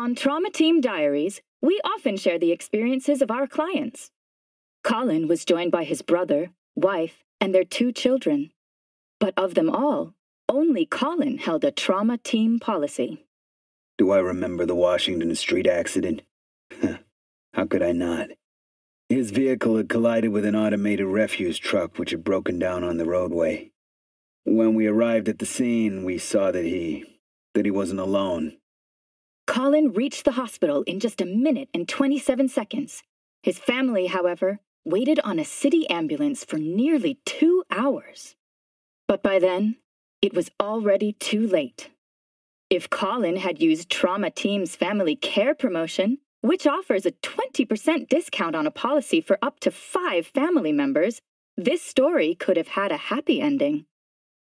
On Trauma Team Diaries, we often share the experiences of our clients. Colin was joined by his brother, wife, and their 2 children. But of them all, only Colin held a trauma team policy. Do I remember the Washington Street accident? How could I not? His vehicle had collided with an automated refuse truck which had broken down on the roadway. When we arrived at the scene, we saw that he wasn't alone. Colin reached the hospital in just 1 minute and 27 seconds. His family, however, waited on a city ambulance for nearly 2 hours. But by then, it was already too late. If Colin had used Trauma Team's family care promotion, which offers a 20% discount on a policy for up to 5 family members, this story could have had a happy ending.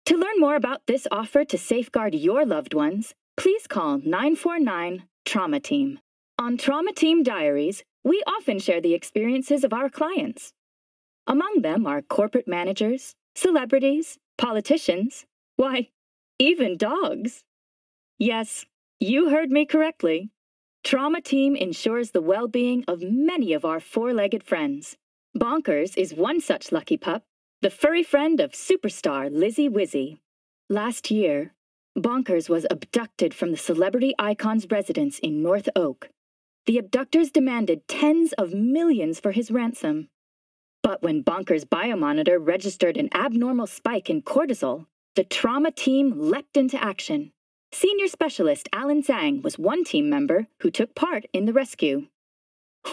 To learn more about this offer to safeguard your loved ones, please call 949-TRAUMA-TEAM. On Trauma Team Diaries, we often share the experiences of our clients. Among them are corporate managers, celebrities, politicians, why, even dogs. Yes, you heard me correctly. Trauma Team ensures the well-being of many of our 4-legged friends. Bonkers is one such lucky pup, the furry friend of superstar Lizzy Wizzy. Last year, Bonkers was abducted from the celebrity icon's residence in North Oak. The abductors demanded tens of millions for his ransom. But when Bonkers' biomonitor registered an abnormal spike in cortisol, the Trauma Team leapt into action. Senior Specialist Alan Zhang was one team member who took part in the rescue.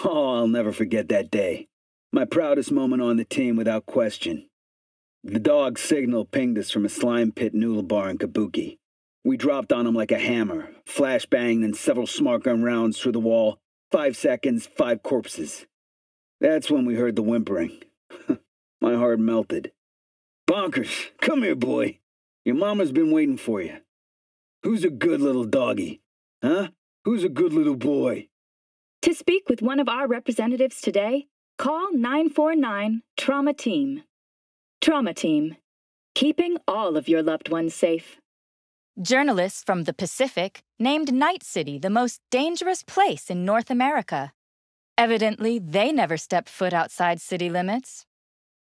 Oh, I'll never forget that day. My proudest moment on the team without question. The dog's signal pinged us from a slime pit noodle bar in Kabuki. We dropped on him like a hammer, flashbanged and several smart gun rounds through the wall. 5 seconds, 5 corpses. That's when we heard the whimpering. My heart melted. Bonkers, come here, boy. Your mama's been waiting for you. Who's a good little doggy? Huh? Who's a good little boy? To speak with one of our representatives today, call 949-TRAUMA-TEAM. Trauma Team, keeping all of your loved ones safe. Journalists from the Pacific named Night City the most dangerous place in North America. Evidently, they never stepped foot outside city limits.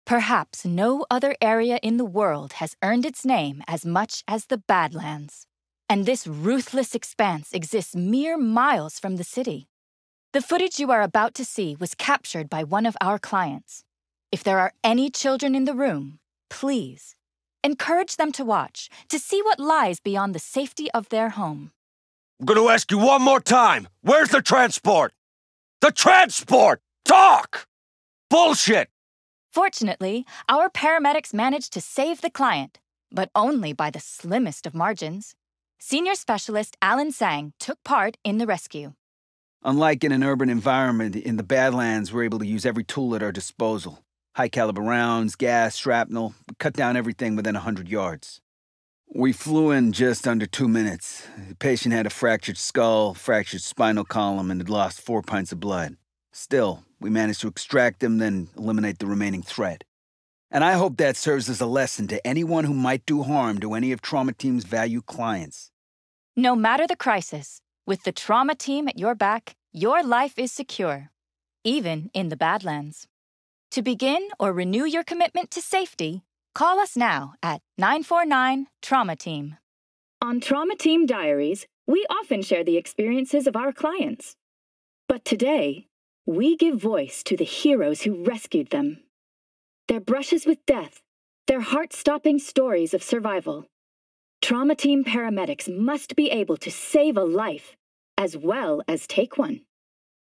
Perhaps no other area in the world has earned its name as much as the Badlands. And this ruthless expanse exists mere miles from the city. The footage you are about to see was captured by one of our clients. If there are any children in the room, please encourage them to watch, to see what lies beyond the safety of their home. I'm gonna ask you one more time. Where's the transport? The transport! Talk! Bullshit! Fortunately, our paramedics managed to save the client, but only by the slimmest of margins. Senior Specialist Alan Zhang took part in the rescue. Unlike in an urban environment, in the Badlands, we're able to use every tool at our disposal. High-caliber rounds, gas, shrapnel, we cut down everything within 100 yards. We flew in just under 2 minutes. The patient had a fractured skull, fractured spinal column, and had lost 4 pints of blood. Still, we managed to extract him, then eliminate the remaining thread. And I hope that serves as a lesson to anyone who might do harm to any of Trauma Team's valued clients. No matter the crisis, with the Trauma Team at your back, your life is secure, even in the Badlands. To begin or renew your commitment to safety, call us now at 949-TRAUMA-TEAM. On Trauma Team Diaries, we often share the experiences of our clients. But today, we give voice to the heroes who rescued them. Their brushes with death, their heart-stopping stories of survival. Trauma Team paramedics must be able to save a life, as well as take one.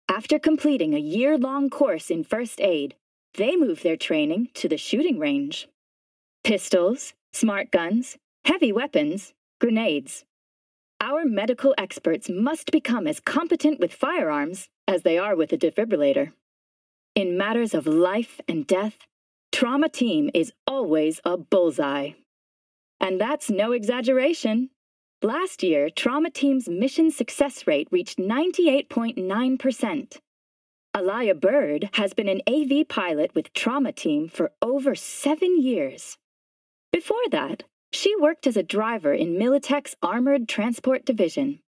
After completing a year-long course in first aid, they move their training to the shooting range. Pistols, smart guns, heavy weapons, grenades. Our medical experts must become as competent with firearms as they are with a defibrillator. In matters of life and death, Trauma Team is always a bullseye. And that's no exaggeration. Last year, Trauma Team's mission success rate reached 98.9%. Alaya Bird has been an AV pilot with Trauma Team for over 7 years. Before that, she worked as a driver in Militech's Armored Transport Division.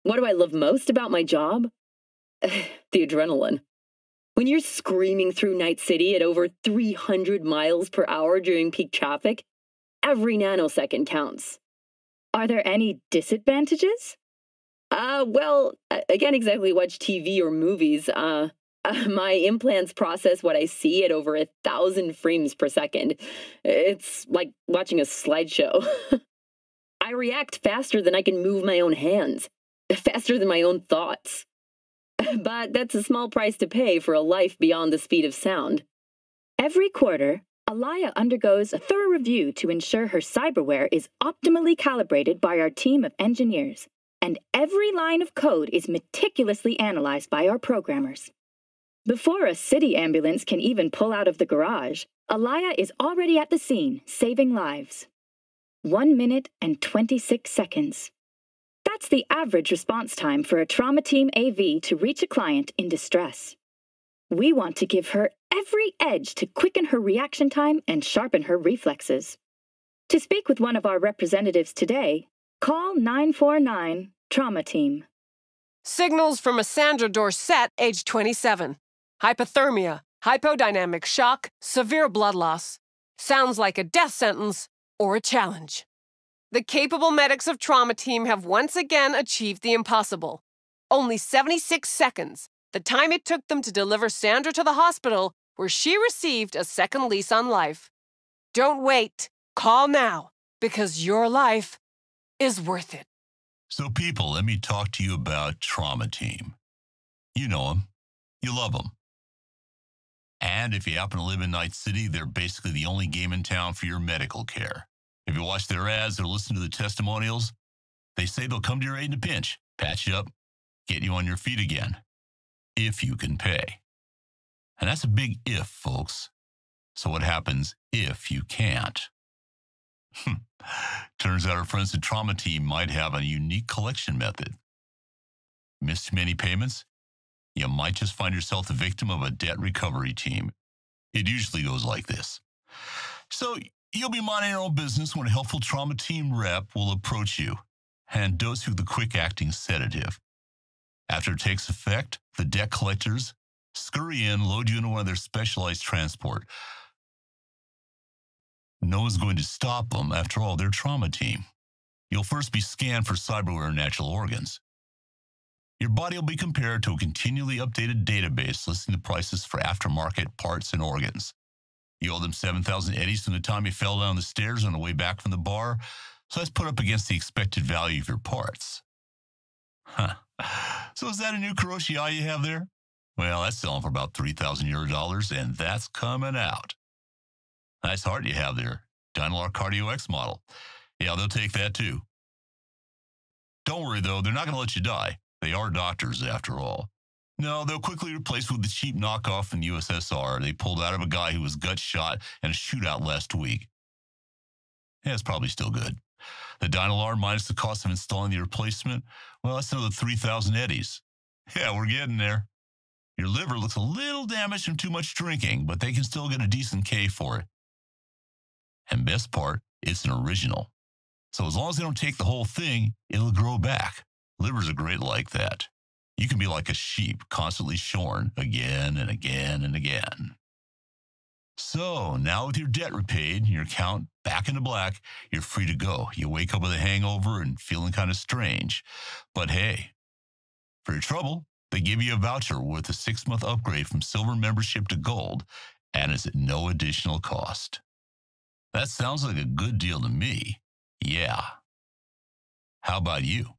What do I love most about my job? The adrenaline. When you're screaming through Night City at over 300 miles per hour during peak traffic, every nanosecond counts. Are there any disadvantages? Well, I can't exactly watch TV or movies. My implants process what I see at over 1,000 frames per second. It's like watching a slideshow. I react faster than I can move my own hands, faster than my own thoughts. But that's a small price to pay for a life beyond the speed of sound. Every quarter, Alaya undergoes a thorough review to ensure her cyberware is optimally calibrated by our team of engineers, and every line of code is meticulously analyzed by our programmers. Before a city ambulance can even pull out of the garage, Alaya is already at the scene, saving lives. 1 minute and 26 seconds. That's the average response time for a trauma team AV to reach a client in distress. We want to give her every edge to quicken her reaction time and sharpen her reflexes. To speak with one of our representatives today, call 949 Trauma Team. Signals from a Sandra Dorsett, age 27. Hypothermia, hypodynamic shock, severe blood loss. Sounds like a death sentence or a challenge. The capable medics of Trauma Team have once again achieved the impossible. Only 76 seconds, the time it took them to deliver Sandra to the hospital where she received a second lease on life. Don't wait. Call now, because your life is worth it. So people, let me talk to you about Trauma Team. You know them. You love them. And if you happen to live in Night City, they're basically the only game in town for your medical care. If you watch their ads or listen to the testimonials, they say they'll come to your aid in a pinch, patch you up, get you on your feet again, if you can pay. And that's a big if, folks. So what happens if you can't? Turns out our friends at Trauma Team might have a unique collection method. Missed too many payments? You might just find yourself the victim of a debt recovery team. It usually goes like this. So you'll be minding your own business when a helpful Trauma Team rep will approach you and dose you with a quick-acting sedative. After it takes effect, the debt collectors scurry in, load you into one of their specialized transport. No one's going to stop them. After all, they're Trauma Team. You'll first be scanned for cyberware and natural organs. Your body will be compared to a continually updated database listing the prices for aftermarket parts and organs. You owe them 7,000 eddies from the time you fell down the stairs on the way back from the bar, so that's put up against the expected value of your parts. Huh. So is that a new Karoshi eye you have there? Well, that's selling for about $3,000 and that's coming out. Nice heart you have there. Dynalar Cardio X model. Yeah, they'll take that too. Don't worry though, they're not going to let you die. They are doctors after all. No, they'll quickly replace with the cheap knockoff from the USSR they pulled out of a guy who was gut shot in a shootout last week. Yeah, it's probably still good. The Dynalar minus the cost of installing the replacement, well, that's another 3,000 eddies. Yeah, we're getting there. Your liver looks a little damaged from too much drinking, but they can still get a decent K for it. And best part, it's an original. So as long as they don't take the whole thing, it'll grow back. Livers are great like that. You can be like a sheep, constantly shorn again and again and again. So now with your debt repaid, your account back into black, you're free to go. You wake up with a hangover and feeling kind of strange. But hey, for your trouble, they give you a voucher worth a 6-month upgrade from silver membership to gold, and it's at no additional cost. That sounds like a good deal to me. Yeah. How about you?